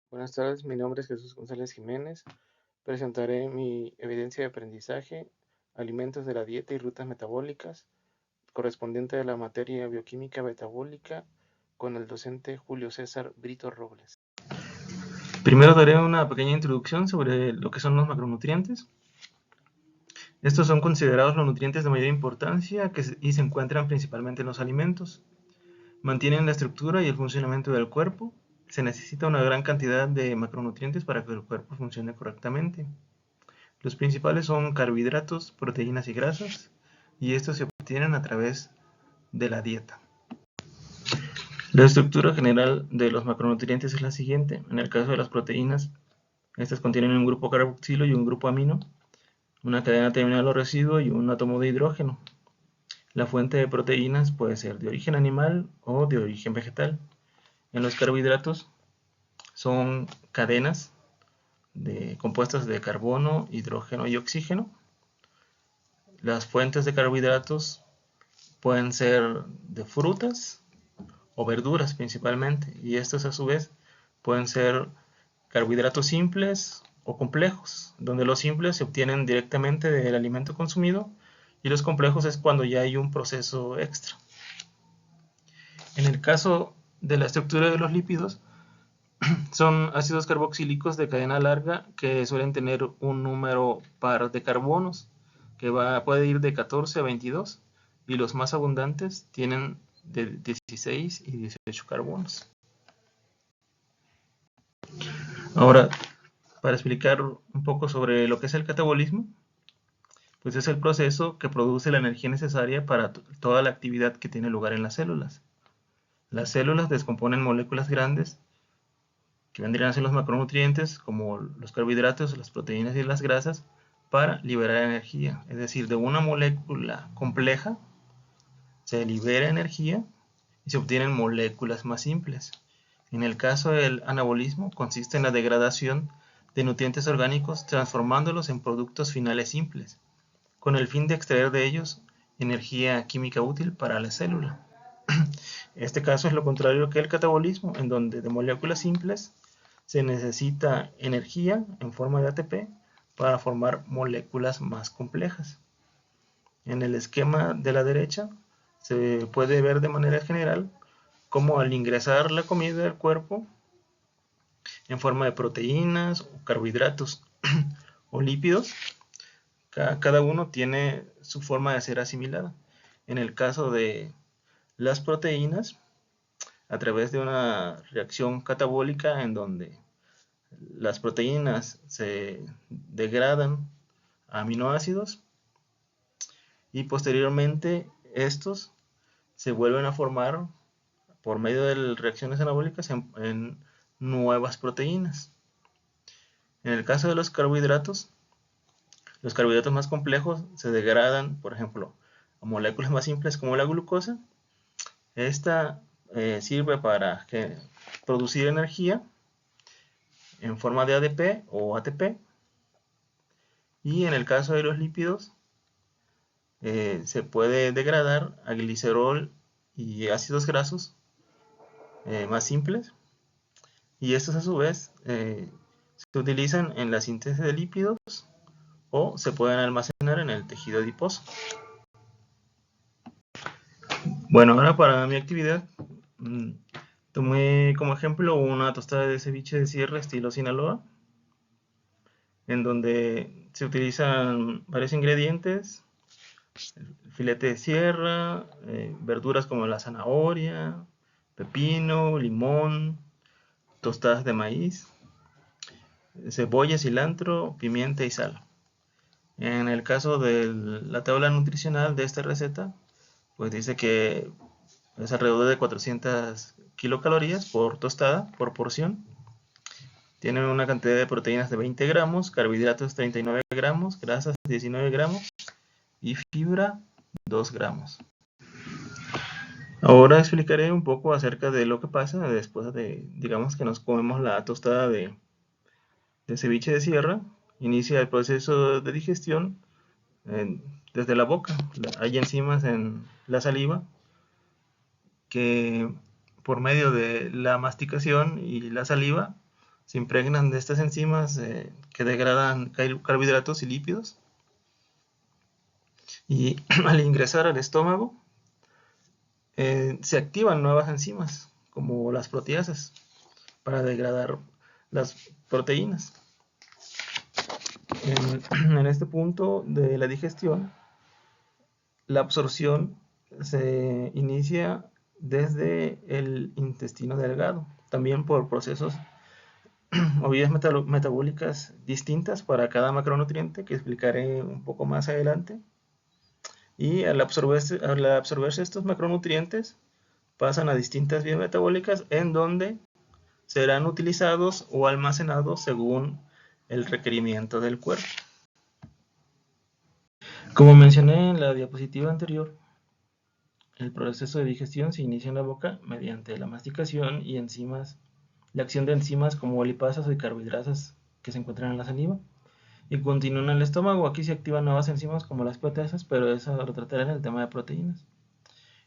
Buenas tardes, mi nombre es Jesús González Jiménez. Presentaré mi evidencia de aprendizaje, alimentos de la dieta y rutas metabólicas, correspondiente a la materia bioquímica metabólica, con el docente Julio César Brito Robles. Primero daré una pequeña introducción sobre lo que son los macronutrientes. Estos son considerados los nutrientes de mayor importancia y se encuentran principalmente en los alimentos. Mantienen la estructura y el funcionamiento del cuerpo. Se necesita una gran cantidad de macronutrientes para que el cuerpo funcione correctamente. Los principales son carbohidratos, proteínas y grasas, y estos se obtienen a través de la dieta. La estructura general de los macronutrientes es la siguiente. En el caso de las proteínas, estas contienen un grupo carboxilo y un grupo amino, una cadena terminal o residuo y un átomo de hidrógeno. La fuente de proteínas puede ser de origen animal o de origen vegetal. En los carbohidratos son cadenas compuestas de carbono, hidrógeno y oxígeno. Las fuentes de carbohidratos pueden ser de frutas o verduras principalmente, y estos a su vez pueden ser carbohidratos simples o complejos, donde los simples se obtienen directamente del alimento consumido y los complejos es cuando ya hay un proceso extra. En el caso de la estructura de los lípidos, son ácidos carboxílicos de cadena larga que suelen tener un número par de carbonos que puede ir de 14 a 22, y los más abundantes tienen de 16 y 18 carbonos. Ahora, para explicar un poco sobre lo que es el catabolismo, pues es el proceso que produce la energía necesaria para toda la actividad que tiene lugar en las células. Las células descomponen moléculas grandes, que vendrían a ser los macronutrientes, como los carbohidratos, las proteínas y las grasas, para liberar energía. Es decir, de una molécula compleja se libera energía y se obtienen moléculas más simples. En el caso del anabolismo, consiste en la degradación de nutrientes orgánicos transformándolos en productos finales simples, con el fin de extraer de ellos energía química útil para la célula. Este caso es lo contrario que el catabolismo, en donde de moléculas simples se necesita energía en forma de ATP para formar moléculas más complejas. En el esquema de la derecha se puede ver de manera general cómo al ingresar la comida al cuerpo en forma de proteínas o carbohidratos o lípidos, cada uno tiene su forma de ser asimilada. En el caso de las proteínas, a través de una reacción catabólica en donde las proteínas se degradan a aminoácidos y posteriormente estos se vuelven a formar por medio de reacciones anabólicas en nuevas proteínas. En el caso de los carbohidratos más complejos se degradan, por ejemplo, a moléculas más simples como la glucosa. Esta sirve para producir energía en forma de ADP o ATP, y en el caso de los lípidos se puede degradar a glicerol y ácidos grasos más simples, y estos a su vez se utilizan en la síntesis de lípidos o se pueden almacenar en el tejido adiposo. Bueno, ahora para mi actividad tomé como ejemplo una tostada de ceviche de sierra estilo Sinaloa, en donde se utilizan varios ingredientes: el filete de sierra, verduras como la zanahoria, pepino, limón, tostadas de maíz, cebolla, cilantro, pimienta y sal. En el caso de la tabla nutricional de esta receta, pues dice que es alrededor de 400 kilocalorías por tostada, por porción. Tienen una cantidad de proteínas de 20 gramos, carbohidratos 39 gramos, grasas 19 gramos y fibra 2 gramos. Ahora explicaré un poco acerca de lo que pasa después de, digamos que nos comemos la tostada de ceviche de sierra. Inicia el proceso de digestión desde la boca. Hay enzimas en la saliva que por medio de la masticación y la saliva se impregnan de estas enzimas que degradan carbohidratos y lípidos, y al ingresar al estómago se activan nuevas enzimas como las proteasas para degradar las proteínas. En este punto de la digestión, la absorción se inicia desde el intestino delgado, también por procesos o vías metabólicas distintas para cada macronutriente, que explicaré un poco más adelante. Y al absorberse estos macronutrientes, pasan a distintas vías metabólicas en donde serán utilizados o almacenados según el requerimiento del cuerpo. Como mencioné en la diapositiva anterior, el proceso de digestión se inicia en la boca mediante la masticación y la acción de enzimas como lipasas y carbohidratos que se encuentran en la saliva, y continúa en el estómago. Aquí se activan nuevas enzimas como las proteasas, pero eso lo trataré en el tema de proteínas.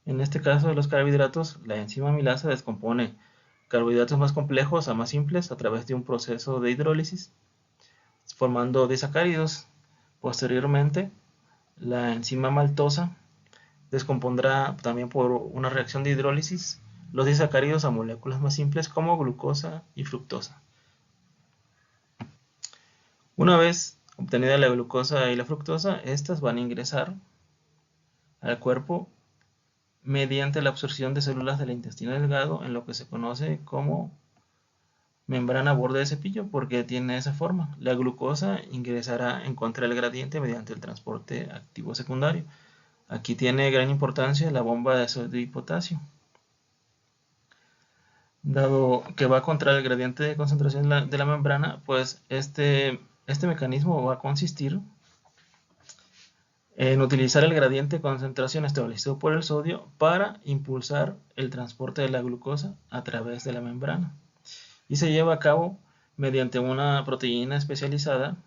En este caso de los carbohidratos, la enzima amilasa descompone carbohidratos más complejos a más simples a través de un proceso de hidrólisis, formando disacáridos. Posteriormente, la enzima maltosa descompondrá también por una reacción de hidrólisis los disacáridos a moléculas más simples como glucosa y fructosa. Una vez obtenida la glucosa y la fructosa, estas van a ingresar al cuerpo mediante la absorción de células del intestino delgado en lo que se conoce como membrana borde de cepillo, porque tiene esa forma. La glucosa ingresará en contra del gradiente mediante el transporte activo secundario. Aquí tiene gran importancia la bomba de sodio y potasio, dado que va contra el gradiente de concentración de la membrana. Pues este mecanismo va a consistir en utilizar el gradiente de concentración establecido por el sodio para impulsar el transporte de la glucosa a través de la membrana, y se lleva a cabo mediante una proteína especializada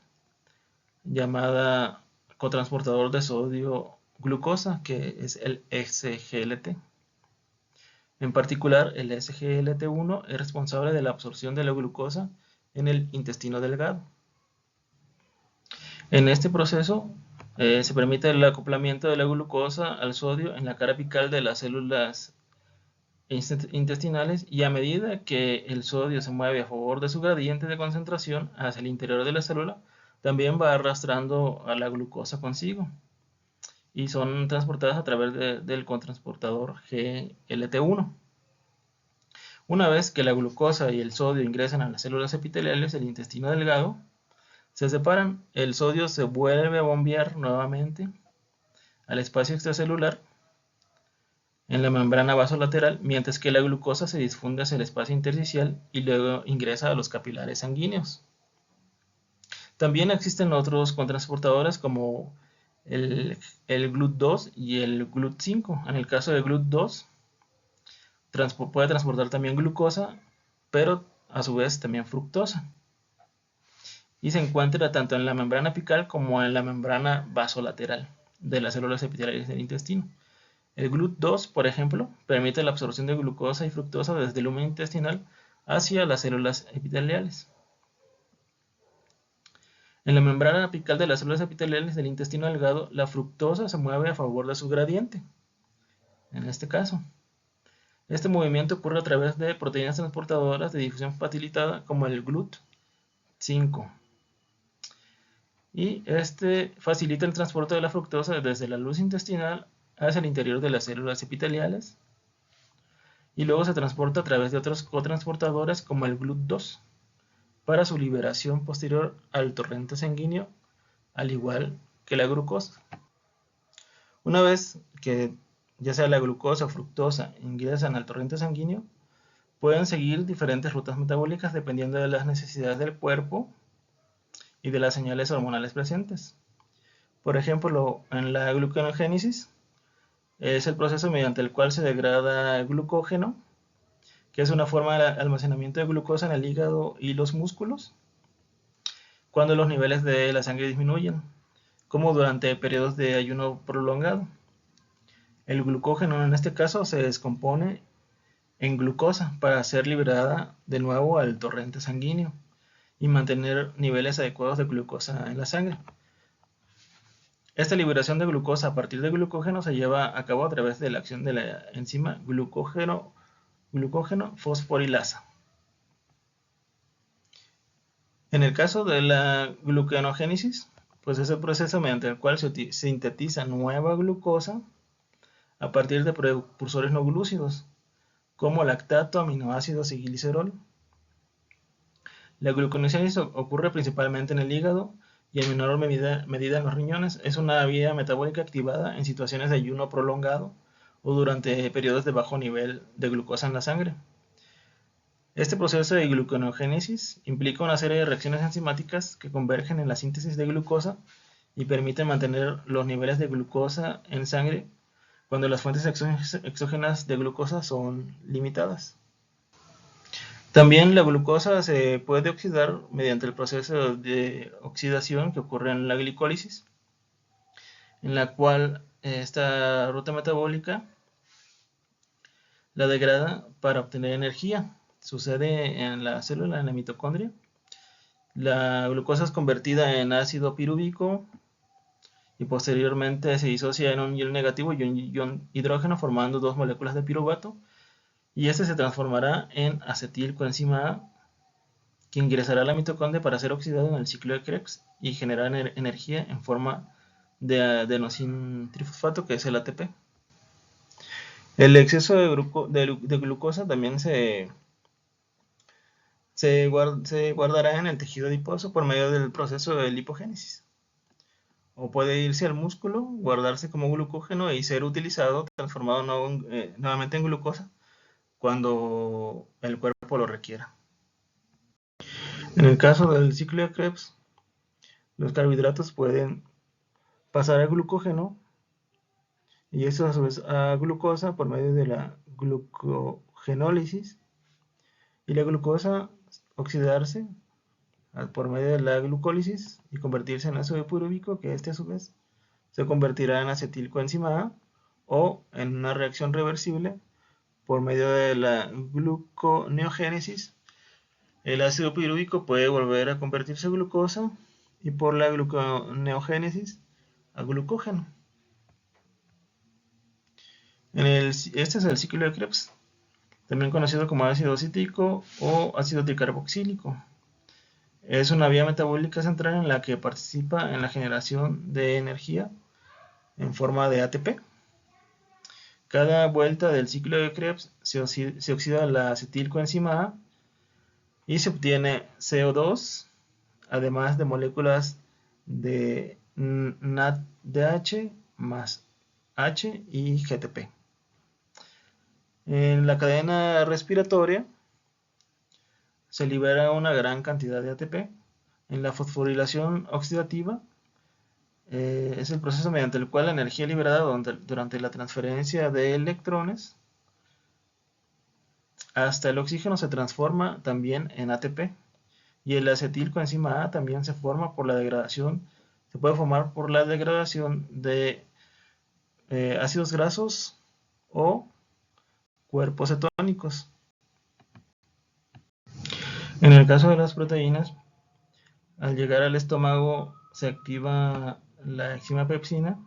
llamada cotransportador de sodio glucosa, que es el SGLT. En particular, el SGLT1 es responsable de la absorción de la glucosa en el intestino delgado. En este proceso se permite el acoplamiento de la glucosa al sodio en la cara apical de las células intestinales, y a medida que el sodio se mueve a favor de su gradiente de concentración hacia el interior de la célula, también va arrastrando a la glucosa consigo, y son transportadas a través del cotransportador GLT1. Una vez que la glucosa y el sodio ingresan a las células epiteliales del intestino delgado, se separan. El sodio se vuelve a bombear nuevamente al espacio extracelular en la membrana vasolateral, mientras que la glucosa se difunde hacia el espacio intersticial y luego ingresa a los capilares sanguíneos. También existen otros cotransportadores como el GLUT2 y el GLUT5. En el caso del GLUT2 puede transportar también glucosa, pero a su vez también fructosa, y se encuentra tanto en la membrana apical como en la membrana vasolateral de las células epiteliales del intestino. El GLUT2, por ejemplo, permite la absorción de glucosa y fructosa desde el lumen intestinal hacia las células epiteliales. En la membrana apical de las células epiteliales del intestino delgado, la fructosa se mueve a favor de su gradiente. En este caso, este movimiento ocurre a través de proteínas transportadoras de difusión facilitada como el GLUT5. Y este facilita el transporte de la fructosa desde la luz intestinal hacia el interior de las células epiteliales, y luego se transporta a través de otros cotransportadores como el GLUT2 para su liberación posterior al torrente sanguíneo, al igual que la glucosa. Una vez que ya sea la glucosa o fructosa ingresan al torrente sanguíneo, pueden seguir diferentes rutas metabólicas dependiendo de las necesidades del cuerpo y de las señales hormonales presentes. Por ejemplo, en la gluconeogénesis es el proceso mediante el cual se degrada el glucógeno, que es una forma de almacenamiento de glucosa en el hígado y los músculos, cuando los niveles de la sangre disminuyen, como durante periodos de ayuno prolongado. El glucógeno en este caso se descompone en glucosa para ser liberada de nuevo al torrente sanguíneo, y mantener niveles adecuados de glucosa en la sangre. Esta liberación de glucosa a partir de glucógeno se lleva a cabo a través de la acción de la enzima glucógeno fosforilasa. En el caso de la gluconeogénesis, pues es el proceso mediante el cual se sintetiza nueva glucosa a partir de precursores no glúcidos, como lactato, aminoácidos y glicerol. La gluconeogénesis ocurre principalmente en el hígado y en menor medida en los riñones. Es una vía metabólica activada en situaciones de ayuno prolongado o durante periodos de bajo nivel de glucosa en la sangre. Este proceso de gluconeogénesis implica una serie de reacciones enzimáticas que convergen en la síntesis de glucosa y permiten mantener los niveles de glucosa en sangre cuando las fuentes exógenas de glucosa son limitadas. También la glucosa se puede oxidar mediante el proceso de oxidación que ocurre en la glicólisis, en la cual esta ruta metabólica la degrada para obtener energía. Sucede en la célula, en la mitocondria. La glucosa es convertida en ácido pirúvico y posteriormente se disocia en un ion negativo y un ion hidrógeno formando dos moléculas de piruvato, y este se transformará en acetilcoenzima A, que ingresará a la mitocondria para ser oxidado en el ciclo de Krebs y generar energía en forma de adenosín trifosfato, que es el ATP. El exceso de glucosa también se guardará en el tejido adiposo por medio del proceso de lipogénesis. O puede irse al músculo, guardarse como glucógeno y ser utilizado, transformado nuevamente en glucosa cuando el cuerpo lo requiera. En el caso del ciclo de Krebs, los carbohidratos pueden pasar a glucógeno y eso a su vez a glucosa por medio de la glucogenólisis, y la glucosa oxidarse por medio de la glucólisis y convertirse en ácido pirúvico, que este a su vez se convertirá en acetilcoenzima A, o en una reacción reversible por medio de la gluconeogénesis. El ácido pirúvico puede volver a convertirse en glucosa y por la gluconeogénesis a glucógeno. Este es el ciclo de Krebs, también conocido como ácido cítrico o ácido tricarboxílico. Es una vía metabólica central en la que participa en la generación de energía en forma de ATP. Cada vuelta del ciclo de Krebs se oxida la acetilcoenzima A y se obtiene CO2, además de moléculas de NADH más H y GTP. En la cadena respiratoria se libera una gran cantidad de ATP. En la fosforilación oxidativa es el proceso mediante el cual la energía liberada durante la transferencia de electrones hasta el oxígeno se transforma también en ATP, y el acetilcoenzima A también se puede formar por la degradación de ácidos grasos o cuerpos cetónicos. En el caso de las proteínas, al llegar al estómago se activa la enzima pepsina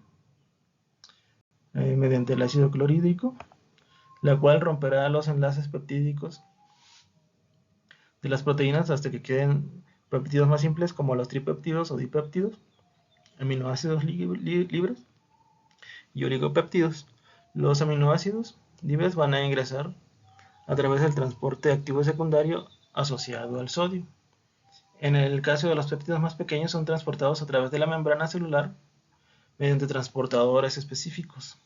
mediante el ácido clorhídrico, la cual romperá los enlaces peptídicos de las proteínas hasta que queden péptidos más simples como los tripéptidos o dipéptidos, aminoácidos libres y oligopéptidos. Los aminoácidos libres van a ingresar a través del transporte activo secundario asociado al sodio. En el caso de los péptidos más pequeños, son transportados a través de la membrana celular mediante transportadores específicos.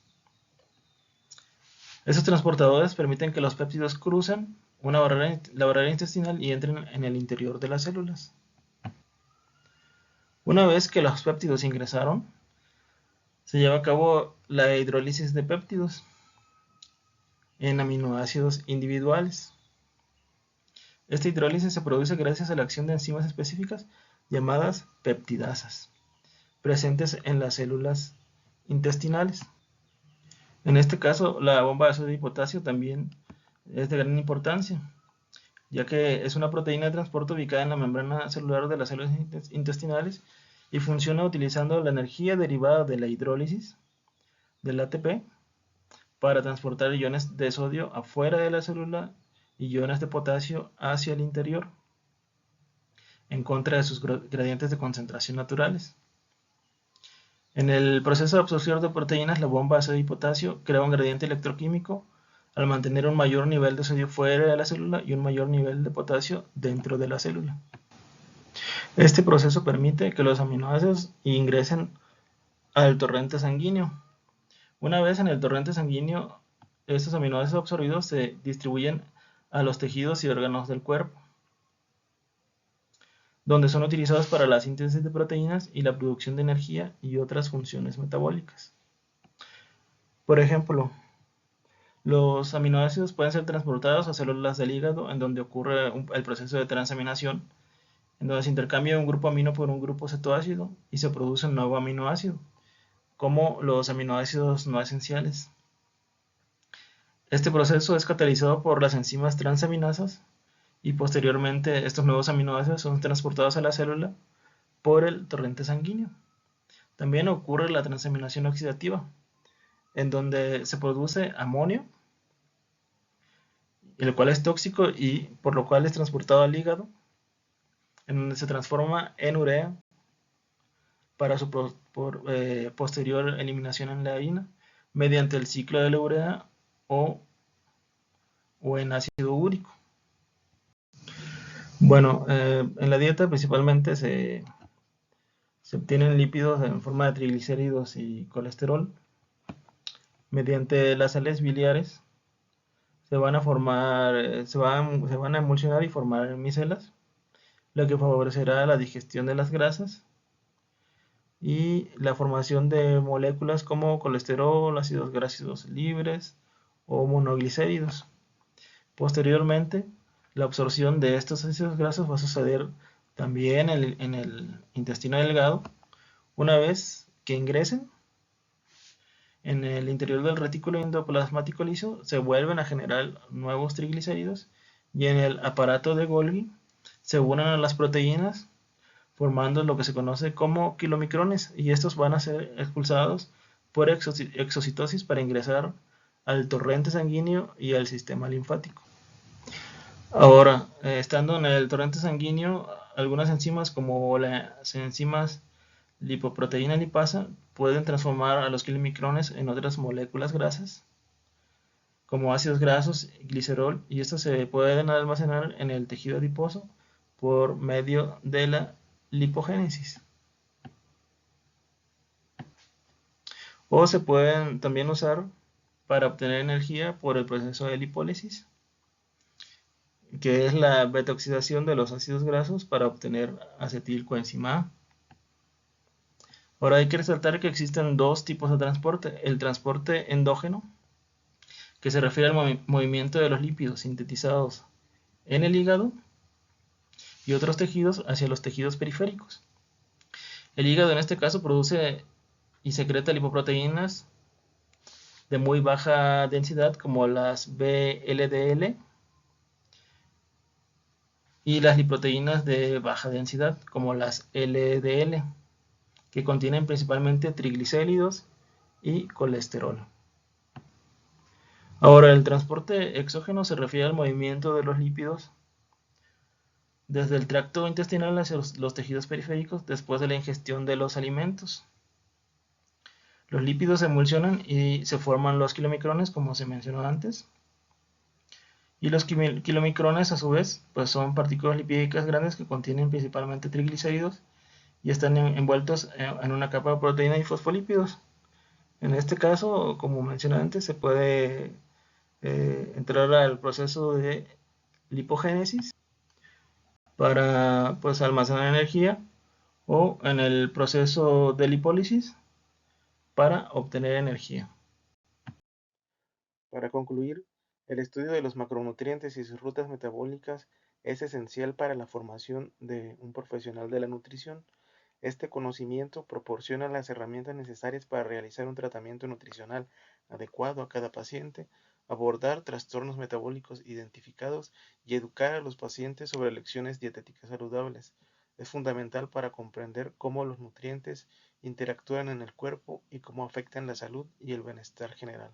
Esos transportadores permiten que los péptidos crucen la barrera intestinal y entren en el interior de las células. Una vez que los péptidos ingresaron, se lleva a cabo la hidrólisis de péptidos en aminoácidos individuales. Esta hidrólisis se produce gracias a la acción de enzimas específicas llamadas peptidasas, presentes en las células intestinales. En este caso, la bomba de sodio y potasio también es de gran importancia. ya que es una proteína de transporte ubicada en la membrana celular de las células intestinales y funciona utilizando la energía derivada de la hidrólisis del ATP para transportar iones de sodio afuera de la célula y iones de potasio hacia el interior, en contra de sus gradientes de concentración naturales. En el proceso de absorción de proteínas, la bomba de sodio y potasio crea un gradiente electroquímico al mantener un mayor nivel de sodio fuera de la célula y un mayor nivel de potasio dentro de la célula. Este proceso permite que los aminoácidos ingresen al torrente sanguíneo. Una vez en el torrente sanguíneo, estos aminoácidos absorbidos se distribuyen a los tejidos y órganos del cuerpo, donde son utilizados para la síntesis de proteínas y la producción de energía y otras funciones metabólicas. Por ejemplo, los aminoácidos pueden ser transportados a células del hígado, en donde ocurre el proceso de transaminación, en donde se intercambia un grupo amino por un grupo cetoácido y se produce un nuevo aminoácido, como los aminoácidos no esenciales. Este proceso es catalizado por las enzimas transaminasas y posteriormente estos nuevos aminoácidos son transportados a la célula por el torrente sanguíneo. También ocurre la transaminación oxidativa, en donde se produce amonio, el cual es tóxico y por lo cual es transportado al hígado, en donde se transforma en urea para su posterior eliminación en la orina mediante el ciclo de la urea o en ácido úrico. Bueno, en la dieta principalmente se obtienen lípidos en forma de triglicéridos y colesterol. Mediante las sales biliares se van a formar, se van a emulsionar y formar micelas, lo que favorecerá la digestión de las grasas y la formación de moléculas como colesterol, ácidos grasos libres o monoglicéridos. Posteriormente, la absorción de estos ácidos grasos va a suceder también en el intestino delgado. Una vez que ingresen en el interior del retículo endoplasmático liso, se vuelven a generar nuevos triglicéridos y en el aparato de Golgi se unen a las proteínas formando lo que se conoce como kilomicrones, y estos van a ser expulsados por exocitosis para ingresar al torrente sanguíneo y al sistema linfático. Ahora, estando en el torrente sanguíneo, algunas enzimas como las enzimas lipoproteína lipasa pueden transformar a los kilomicrones en otras moléculas grasas, como ácidos grasos, glicerol, y estos se pueden almacenar en el tejido adiposo por medio de la lipogénesis. O se pueden también usar para obtener energía por el proceso de lipólisis, que es la beta-oxidación de los ácidos grasos para obtener acetilcoenzima A. Ahora hay que resaltar que existen dos tipos de transporte: el transporte endógeno, que se refiere al movimiento de los lípidos sintetizados en el hígado y otros tejidos hacia los tejidos periféricos. El hígado en este caso produce y secreta lipoproteínas de muy baja densidad como las VLDL y las lipoproteínas de baja densidad como las LDL, que contienen principalmente triglicéridos y colesterol. Ahora, el transporte exógeno se refiere al movimiento de los lípidos desde el tracto intestinal hacia los tejidos periféricos después de la ingestión de los alimentos. Los lípidos se emulsionan y se forman los kilomicrones, como se mencionó antes. Y los kilomicrones, a su vez, pues son partículas lipídicas grandes que contienen principalmente triglicéridos y están envueltos en una capa de proteína y fosfolípidos. En este caso, como mencioné antes, se puede entrar al proceso de lipogénesis para pues almacenar energía, o en el proceso de lipólisis para obtener energía. Para concluir, el estudio de los macronutrientes y sus rutas metabólicas es esencial para la formación de un profesional de la nutrición. Este conocimiento proporciona las herramientas necesarias para realizar un tratamiento nutricional adecuado a cada paciente, abordar trastornos metabólicos identificados y educar a los pacientes sobre elecciones dietéticas saludables. Es fundamental para comprender cómo los nutrientes interactúan en el cuerpo y cómo afectan la salud y el bienestar general.